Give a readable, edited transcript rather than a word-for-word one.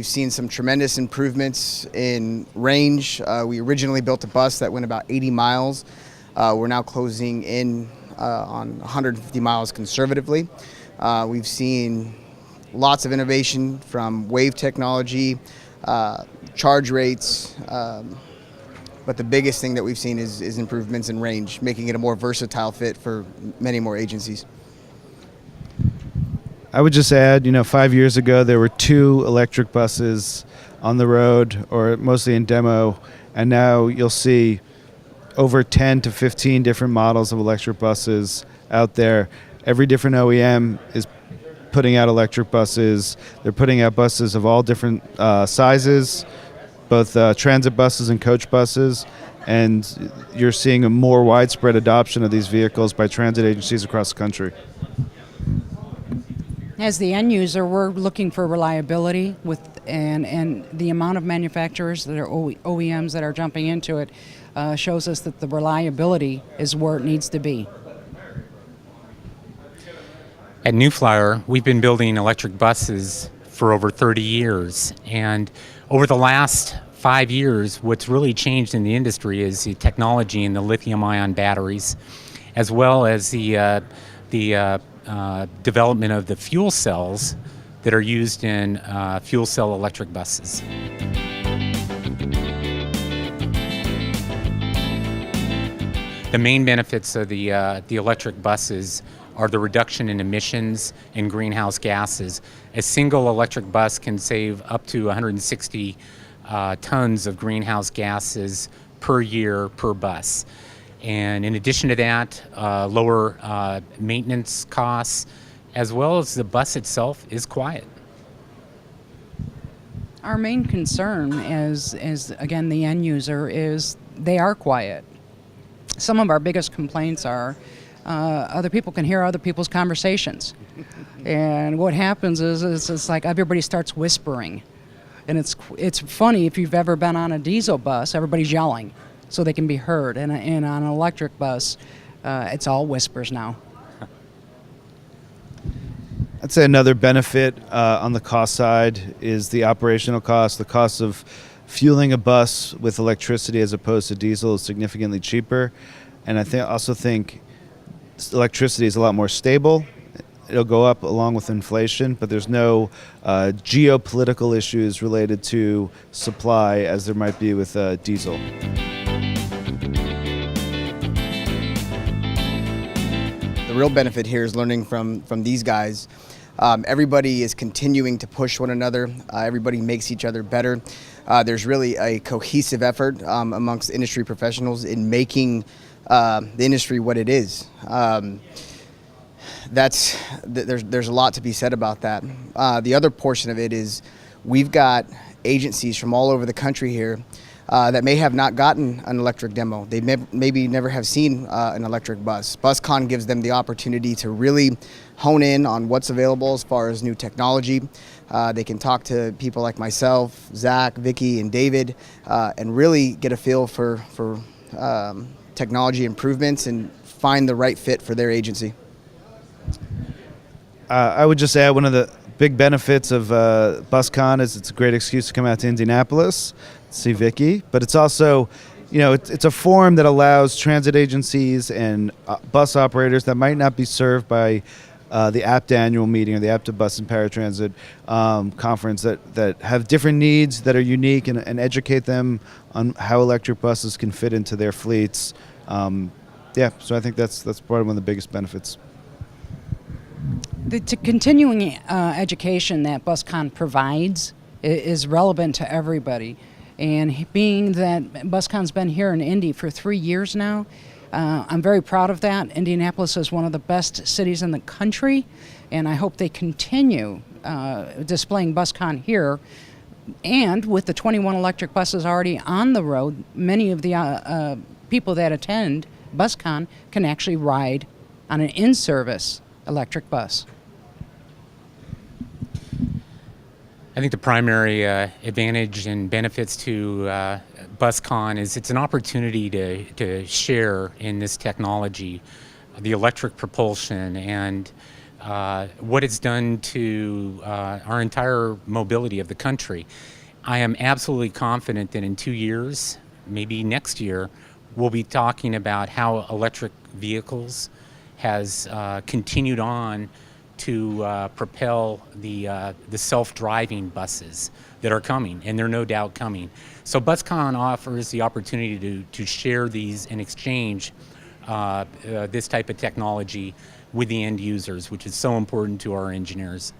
We've seen some tremendous improvements in range. We originally built a bus that went about 80 miles. We're now closing in on 150 miles conservatively. We've seen lots of innovation from wave technology, charge rates, but the biggest thing that we've seen is improvements in range, making it a more versatile fit for many more agencies. I would just add, 5 years ago there were 2 electric buses on the road, or mostly in demo, and now you'll see over 10 to 15 different models of electric buses out there. Every different OEM is putting out electric buses. They're putting out buses of all different sizes, both transit buses and coach buses, and you're seeing a more widespread adoption of these vehicles by transit agencies across the country. As the end user, we're looking for reliability and the amount of manufacturers that are OEMs that are jumping into it shows us that the reliability is where it needs to be. At New Flyer, we've been building electric buses for over 30 years, and over the last 5 years, what's really changed in the industry is the technology in the lithium-ion batteries, as well as the development of the fuel cells that are used in fuel cell electric buses. The main benefits of the electric buses are the reduction in emissions and greenhouse gases. A single electric bus can save up to 160 tons of greenhouse gases per year per bus. And in addition to that, lower maintenance costs, as well as the bus itself is quiet. Our main concern as again, the end user is they are quiet. Some of our biggest complaints are other people can hear other people's conversations. And what happens is it's like everybody starts whispering. And it's funny, if you've ever been on a diesel bus, everybody's yelling so they can be heard. And on an electric bus, it's all whispers now. I'd say another benefit on the cost side is the operational cost. The cost of fueling a bus with electricity as opposed to diesel is significantly cheaper. And I also think electricity is a lot more stable. It'll go up along with inflation, but there's no geopolitical issues related to supply as there might be with diesel. The real benefit here is learning from these guys. Everybody is continuing to push one another. Everybody makes each other better. There's really a cohesive effort amongst industry professionals in making the industry what it is. There's a lot to be said about that. The other portion of it is we've got agencies from all over the country here that may have not gotten an electric demo. They maybe never have seen an electric bus. BusCon gives them the opportunity to really hone in on what's available as far as new technology. They can talk to people like myself, Zach, Vicky, and David, and really get a feel for technology improvements and find the right fit for their agency. I would just add one of the big benefits of BusCon is it's a great excuse to come out to Indianapolis, see Vicky, but it's also, it's a forum that allows transit agencies and bus operators that might not be served by the APTA annual meeting or the APTA Bus and Paratransit conference that have different needs that are unique and educate them on how electric buses can fit into their fleets. So I think that's probably one of the biggest benefits. The continuing education that BusCon provides is relevant to everybody. And being that BusCon's been here in Indy for 3 years now, I'm very proud of that. Indianapolis is one of the best cities in the country, and I hope they continue displaying BusCon here. And with the 21 electric buses already on the road, many of the people that attend BusCon can actually ride on an in-service electric bus. I think the primary advantage and benefits to BusCon is it's an opportunity to share in this technology, the electric propulsion, and what it's done to our entire mobility of the country. I am absolutely confident that in 2 years, maybe next year, we'll be talking about how electric vehicles has continued on to propel the self-driving buses that are coming, and they're no doubt coming. So BusCon offers the opportunity to share these and exchange this type of technology with the end users, which is so important to our engineers.